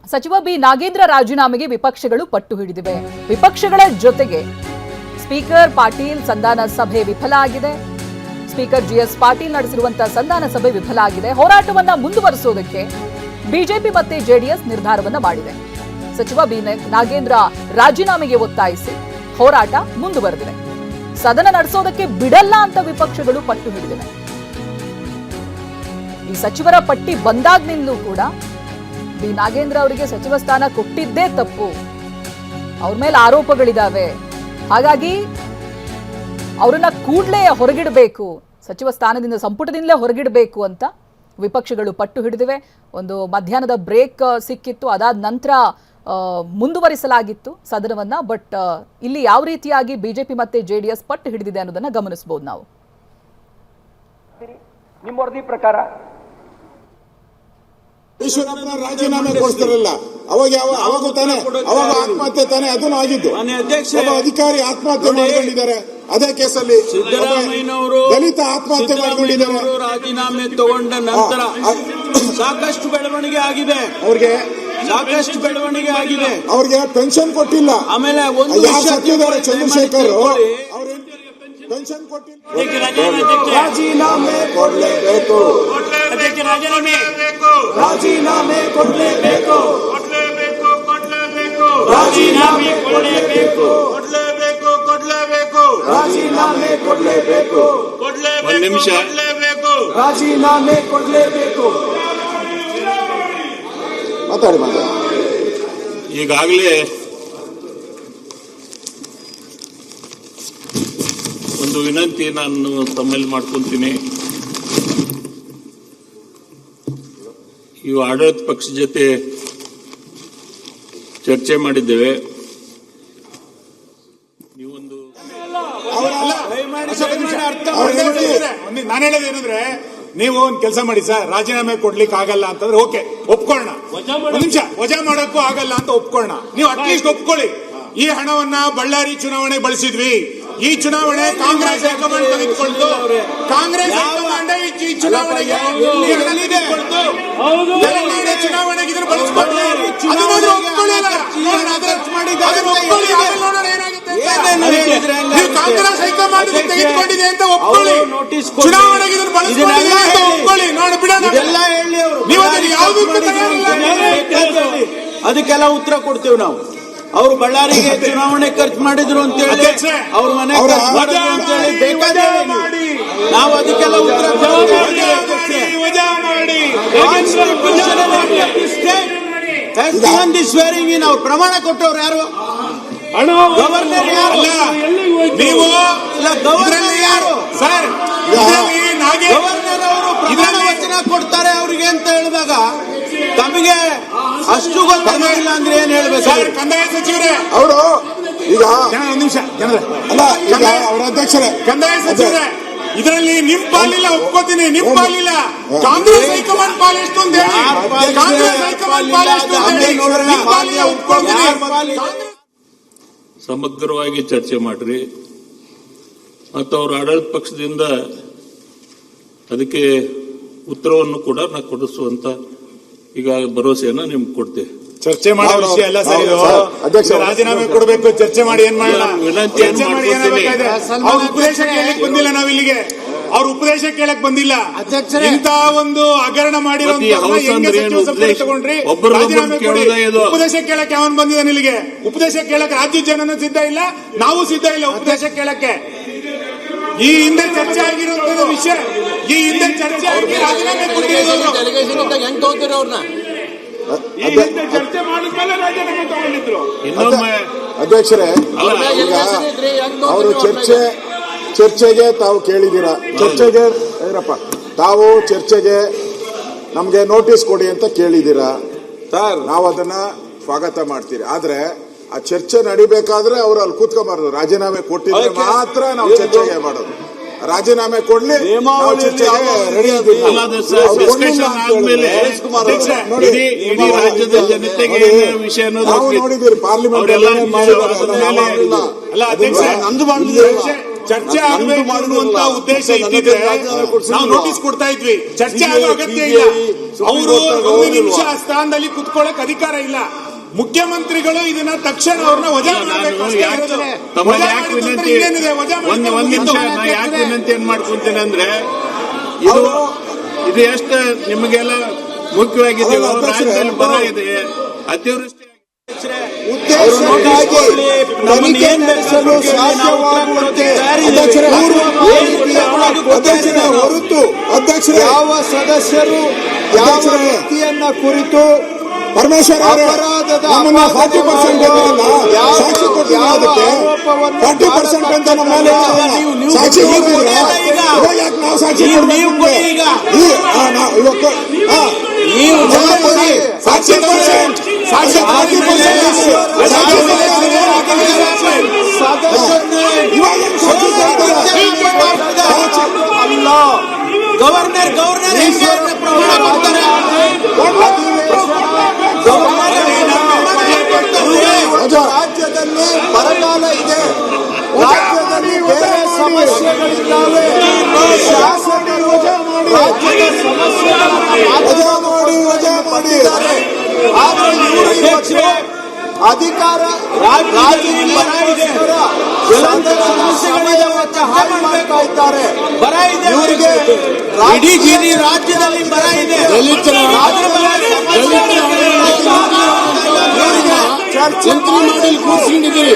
ಸಚಿವ ಬಿ ನಾಗೇಂದ್ರ ರಾಜೀನಾಮೆಗೆ ವಿಪಕ್ಷಗಳು ಪಟ್ಟು ಹಿಡಿದಿವೆ. ವಿಪಕ್ಷಗಳ ಜೊತೆಗೆ ಸ್ಪೀಕರ್ ಪಾಟೀಲ್ ಸಂಧಾನ ಸಭೆ ವಿಫಲ ಆಗಿದೆ. ಸ್ಪೀಕರ್ ಜಿಎಸ್ ಪಾಟೀಲ್ ನಡೆಸಿರುವಂತಹ ಸಂಧಾನ ಸಭೆ ವಿಫಲ ಆಗಿದೆ. ಹೋರಾಟವನ್ನ ಮುಂದುವರಿಸುವುದಕ್ಕೆ ಬಿಜೆಪಿ ಮತ್ತೆ ಜೆಡಿಎಸ್ ನಿರ್ಧಾರವನ್ನ ಮಾಡಿದೆ. ಸಚಿವ ಬಿ ನಾಗೇಂದ್ರ ರಾಜೀನಾಮೆಗೆ ಒತ್ತಾಯಿಸಿ ಹೋರಾಟ ಮುಂದುವರೆದಿದೆ. ಸದನ ನಡೆಸೋದಕ್ಕೆ ಬಿಡಲ್ಲ ಅಂತ ವಿಪಕ್ಷಗಳು ಪಟ್ಟು ಹಿಡಿದಿವೆ. ಈ ಸಚಿವರ ಪಟ್ಟಿ ಬಂದಾಗ್ನಿಂದಲೂ ಕೂಡ ಬಿ ನಾಗೇಂದ್ರ ಅವರಿಗೆ ಸಚಿವ ಸ್ಥಾನ ಕೊಟ್ಟಿದ್ದೇ ತಪ್ಪು, ಅವ್ರ ಮೇಲೆ ಆರೋಪಗಳಿದಾವೆ, ಹಾಗಾಗಿ ಅವರನ್ನ ಕೂಡಲೇ ಹೊರಗಿಡಬೇಕು, ಸಚಿವ ಸ್ಥಾನದಿಂದ ಸಂಪುಟದಿಂದಲೇ ಹೊರಗಿಡಬೇಕು ಅಂತ ವಿಪಕ್ಷಗಳು ಪಟ್ಟು ಹಿಡಿದಿವೆ. ಒಂದು ಮಧ್ಯಾಹ್ನದ ಬ್ರೇಕ್ ಸಿಕ್ಕಿತ್ತು, ಅದಾದ ನಂತರ ಮುಂದುವರಿಸಲಾಗಿತ್ತು ಸದನವನ್ನ. ಬಟ್ ಇಲ್ಲಿ ಯಾವ ರೀತಿಯಾಗಿ ಬಿಜೆಪಿ ಮತ್ತೆ ಜೆಡಿಎಸ್ ಪಟ್ಟು ಹಿಡಿದಿದೆ ಅನ್ನೋದನ್ನ ಗಮನಿಸಬಹುದು ನಾವು. ನಿಮ್ಮ ವರದಿ ಪ್ರಕಾರ ಈಶ್ವರಪ್ಪನ ರಾಜೀನಾಮೆ ಕೊಡ್ತಾರಲ್ಲ, ಅವಾಗ ತಾನೆ ಅವಾಗ ಆತ್ಮಹತ್ಯೆ ತಾನೆ ಅದನ್ನು ಆಗಿದ್ದು. ಒಬ್ಬ ಅಧಿಕಾರಿ ಆತ್ಮಹತ್ಯೆ ಮಾಡಿಕೊಂಡಿದ್ದಾರೆ. ಅದೇ ಕೇಸಲ್ಲಿ ಸಿದ್ದರಾಮಯ್ಯನವರು ದಲಿತ ಆತ್ಮಹತ್ಯೆ ಮಾಡಿಕೊಂಡಿದ್ದಾರೆ. ರಾಜೀನಾಮೆ ತಗೊಂಡ ನಂತರ ಸಾಕಷ್ಟು ಬೆಳವಣಿಗೆ ಆಗಿದೆ. ಅವ್ರಿಗೆ ಸಾಕಷ್ಟು ಬೆಳವಣಿಗೆ ಆಗಿದೆ. ಅವ್ರಿಗೆ ಪೆನ್ಷನ್ ಕೊಟ್ಟಿಲ್ಲ. ಆಮೇಲೆ ಯಾರು ಸತ್ತಿದ್ದಾರೆ ಚಂದ್ರಶೇಖರ್, ಪೆನ್ಷನ್ ಕೊಟ್ಟಿಲ್ಲ. ರಾಜೀನಾಮೆ ಕೊಡಲೇಬೇಕು. ರಾಜೀನಾಮೆ ಕೊಡಲೇಬೇಕು. ರಾಜೀನಾಮೆ ಕೊಡಲೇಬೇಕು. ರಾಜೀನಾಮೆ ಕೊಡಲೇಬೇಕು. ಒಂದು ನಿಮಿಷ. ರಾಜೀನಾಮೆ ಕೊಡಲೇಬೇಕು. ಮಾತಾಡಿ. ಈಗಾಗಲೇ ಒಂದು ವಿನಂತಿ ನಾನು ತಮ್ಮಲ್ಲಿ ಮಾಡ್ಕೊಂತೀನಿ. ಇವು ಆಡಳಿತ ಪಕ್ಷ ಜೊತೆ ಚರ್ಚೆ ಮಾಡಿದ್ದೇವೆ. ನೀವೊಂದು ನಾನು ಹೇಳೋದೇನಂದ್ರೆ, ನೀವು ಒಂದು ಕೆಲಸ ಮಾಡಿ ಸರ್, ರಾಜೀನಾಮೆ ಕೊಡ್ಲಿಕ್ಕೆ ಆಗಲ್ಲ ಅಂತಂದ್ರೆ ಓಕೆ, ಒಪ್ಕೊಳ್ಳೋಣ. ಒಂದು ನಿಮಿಷ, ವಜಾ ಮಾಡೋಕ್ಕೂ ಆಗಲ್ಲ ಅಂತ ಒಪ್ಕೊಳ್ಳೋಣ. ನೀವು ಅಟ್ಲೀಸ್ಟ್ ಒಪ್ಕೊಳ್ಳಿ. ಈ ಹಣವನ್ನ ಬಳ್ಳಾರಿ ಚುನಾವಣೆ ಬಳಸಿದ್ವಿ. ಈ ಚುನಾವಣೆ ಕಾಂಗ್ರೆಸ್ ಹೈಕಮಾಂಡ್ ತೆಗೆದುಕೊಂಡು, ಕಾಂಗ್ರೆಸ್ ಹೈಕಮಾಂಡ್ ಈ ಚುನಾವಣೆಗೆ ತೆಲಂಗಾಣ ಚುನಾವಣೆಗೆ ಇದನ್ನು ಬಳಸಿಕೊಂಡು ಕಾಂಗ್ರೆಸ್ ಹೈಕಮಾಂಡ್ ತೆಗೆದುಕೊಂಡಿದೆ ಅಂತ ಒಪ್ಕೊಳ್ಳಿ. ಚುನಾವಣೆಗೆ ಇದನ್ನು ಬಳಸಿಕೊಂಡಿದೆ ಅಂತ ಒಪ್ಕೊಳ್ಳಿ. ನೋಡಿ ಬಿಡೋಣ. ನೀವು ಅದಕ್ಕೆಲ್ಲ ಉತ್ತರ ಕೊಡ್ತೇವೆ ನಾವು. ಅವರು ಬಳ್ಳಾರಿಗೆ ಚುನಾವಣೆ ಖರ್ಚು ಮಾಡಿದ್ರು ಅಂತ ಹೇಳಿ, ಅವ್ರ ಮನೆ ಖರ್ಚು ಮಾಡಿದ್ರು ಅಂತ ಹೇಳಿ ಬೇಕಾದ್ರೆ ನಾವು ಅದಕ್ಕೆಲ್ಲ ಉತ್ತರ ಸ್ವೇರಿಂಗ್ ಇನ್. ಅವ್ರು ಪ್ರಮಾಣ ಕೊಟ್ಟವ್ರು ಯಾರು? ಗವರ್ನರ್ ಯಾರು? ನೀವು ಗವರ್ನರ್ ಯಾರು ಸರ್? ಗವರ್ನರ್ ಅವರು ಪ್ರಮಾಣ ವಚನ ಕೊಡ್ತಾರೆ ಅವರಿಗೆ ಅಂತ ಹೇಳಿದಾಗ ತಮಗೆ ಅಷ್ಟು ಗೊತ್ತಿಲ್ಲ ಅಂದ್ರೆ ಏನ್ ಹೇಳ್ಬೇಕು ಸರ್? ಕಂದಾಯ ಸಚಿವರೇ ಅವರು ಈಗ ಒಂದು ನಿಮಿಷ ಅಲ್ಲ, ಈಗ ಅವರ ಅಧ್ಯಕ್ಷರೇ, ಕಂದಾಯ ಸಚಿವರೇ, ಇದರಲ್ಲಿ ನಿಮ್ ಪಾಲಿಲ್ಲ, ಒಪ್ಕೋತೀನಿ. ನಿಮ್ ಪಾಲಿಲ್ಲ, ಕಾಂಗ್ರೆಸ್ ಹೈಕಮಾಂಡ್ ಪಾಲಿಷ್ಟು ಅಂತ ಹೇಳಿ, ಕಾಂಗ್ರೆಸ್ ಹೈಕಮಾಂಡ್ ಪಾಲಿಷ್ಟು ಅಂತ ಹೇಳಿ, ನಿಮ್ ಪಾಲಿಲ್ಲ, ಒಪ್ಕೋತೀನಿ. ಸಮಗ್ರವಾಗಿ ಚರ್ಚೆ ಮಾಡ್ರಿ. ಮತ್ತು ಅವ್ರ ಆಡಳಿತ ಪಕ್ಷದಿಂದ ಅದಕ್ಕೆ ಉತ್ತರವನ್ನು ಕೂಡ ನಾವು ಕೊಡಿಸುವಂತ ಈಗ ಭರವಸೆಯನ್ನ ನಿಮ್ಗೆ ಕೊಡ್ತೇವೆ. ಚರ್ಚೆ ಮಾಡೋ ವಿಷಯ ಅಲ್ಲ ಸರ್ ಇದು. ರಾಜೀನಾಮೆ ಕೊಡಬೇಕು, ಚರ್ಚೆ ಮಾಡಿ ಏನ್ ಮಾಡೋಣ? ಚರ್ಚೆ ಮಾಡಿ ಏನಾಗಬೇಕಾದ್ರೆ ಅವ್ರ ಉಪದೇಶ ಕೇಳಕ್ ಬಂದಿಲ್ಲ. ನಾವು ಇಲ್ಲಿಗೆ ಅವ್ರ ಉಪದೇಶ ಕೇಳಕ್ ಬಂದಿಲ್ಲ. ಇಂತ ಒಂದು ಹಗರಣ ಮಾಡಿರೋಂತ ತಗೊಂಡ್ರಿ, ರಾಜೀನಾಮೆ ಕೊಡಿ. ಉಪದೇಶ ಕೇಳಕ್ ಯಾವನ್ ಬಂದಿದ್ದಾನೆ ಇಲ್ಲಿಗೆ? ಉಪದೇಶ ಕೇಳಕ್ ರಾಜ್ಯ ಜನನು ಸಿದ್ಧ ಇಲ್ಲ, ನಾವು ಸಿದ್ಧ ಇಲ್ಲ ಉಪದೇಶ ಕೇಳಕ್ಕೆ. ಈ ಹಿಂದೆ ಚರ್ಚೆ ಆಗಿರುವಂತ ವಿಷಯ, ಈ ಹಿಂದೆ ಚರ್ಚೆ ಆಗಿ ರಾಜೀನಾಮೆ ಕೊಟ್ಟಿರೋರು ಹೆಂಗ್ ತಗೋತೀರ ಅವ್ರನ್ನ? ಚರ್ಚೆ ಮಾಡಿದ್ಮೇಲೆ ರಾಜೀನಾಮೆ ತಗೊಂಡಿದ್ರು. ಅಧ್ಯಕ್ಷರೇ, ಅವರು ಚರ್ಚೆಗೆ ತಾವು ಕೇಳಿದ್ದೀರಾ? ಚರ್ಚೆಗೆ ಏನಪ್ಪ, ತಾವು ಚರ್ಚೆಗೆ ನಮ್ಗೆ ನೋಟಿಸ್ ಕೊಡಿ ಅಂತ ಕೇಳಿದ್ದೀರಾ ಸರ್. ನಾವು ಅದನ್ನ ಸ್ವಾಗತ ಮಾಡ್ತೀರಿ. ಆದ್ರೆ ಆ ಚರ್ಚೆ ನಡಿಬೇಕಾದ್ರೆ ಅವರು ಅಲ್ಲಿ ಕೂತ್ಕೊಂಬಾರ್ದು. ರಾಜೀನಾಮೆ ಕೊಟ್ಟಿದ್ರೆ ಮಾತ್ರ ನಾವು ಚರ್ಚೆಗೆ ಮಾಡೋದು. ರಾಜೀನಾಮೆ ಕೊಡ್ಲಿ, ನಾವು ಚರ್ಚೆಗೆ ರೆಡಿ ಇದ್ದೀವಿ. ನಾವು ನೋಡಿದ್ದೀವಿ ಪಾರ್ಲಿಮೆಂಟ್ ಚರ್ಚೆ ಆಗಬೇಕು ಅನ್ನುವಂತ ಉದ್ದೇಶ ಇದ್ದಿದ್ರೆ ನಾವು ನೋಟಿಸ್ ಕೊಡ್ತಾ ಇದ್ವಿ. ಚರ್ಚೆ ಆಗೋ ಅಗತ್ಯ ಇಲ್ಲ. ಅವರು ಒಂದು ನಿಮಿಷ ಸ್ಥಾನದಲ್ಲಿ ಕುತ್ಕೊಳ್ಳಕ್ ಅಧಿಕಾರ ಇಲ್ಲ. ಮುಖ್ಯಮಂತ್ರಿಗಳು ಇದನ್ನ ತಕ್ಷಣ ಅವ್ರನ್ನ ವಜಾ ಮಾಡಬೇಕು. ಒಂದ್ ನಿಮಿಷ ನಾ ಯಾಕೆ ವಿನಂತಿ ಏನ್ ಮಾಡ್ಕೊಂತೀನಿ ಅಂದ್ರೆ ಇದು ಎಷ್ಟು ನಿಮಗೆಲ್ಲ ಮುಖ್ಯವಾಗಿದೆ. ರಾಜ್ಯದಲ್ಲಿ ಬರ ಇದೆ, ಅತಿವೃಷ್ಟಿ ಉದ್ದೇಶಕ್ಕಾಗಿ ತನಿಖೆ ನಡೆಸಲು ಸಾಧ್ಯವಾಗುವಂತೆ ಹೊರತು ಯಾವ ಸದಸ್ಯರು ಯಾವ ವ್ಯಕ್ತಿಯನ್ನ ಕುರಿತು ಪರಮೇಶ್ವರ್ ಅಪರಾಧದ 40% ಸಾಕ್ಷಿ ಕೊಟ್ಟಿಲ್ಲ. ಅದಕ್ಕೆ 40% ಅಂತ ನಮ್ಮ ಮೇಲೆ ಸಾಕ್ಷಿ ಕೊಟ್ಟಿಲ್ಲ. ಯಾಕೆ ನಾವು ಸಾಕ್ಷಿ ನೀವು ಕೊಡಿ ಈಗ ನೀವು ಸಾಕ್ಷಿ ಅಲ್ಲ. ಗವರ್ನರ್ ಪ್ರಮಾಣ ಕೊಡ್ತಾರೆ. ರಾಜ್ಯದಲ್ಲಿ ಬರಗಾಲ ಇದೆ, ರಾಜ್ಯದಲ್ಲಿ ಬೇರೆ ಸಮಸ್ಯೆಗಳಿದ್ದಾವೆ. ಶಾಸಕರು ರಾಜ್ಯದ ಸಮಸ್ಯೆಗಳನ್ನು ಮಾಡಿದ್ದಾರೆ. ಆದರೆ ಇವರು ಇವತ್ತು ಅಧಿಕಾರ ಇದ್ದಾರೆ. ಬರ ಇದೆ ಇವರಿಗೆ ಇಡೀ ರಾಜ್ಯದಲ್ಲಿ ಬರ ಇದೆ. ಚರ್ಚೆ ಮಾಡಿ ಕೂರಿಸಿಕೊಂಡಿದ್ದೀರಿ.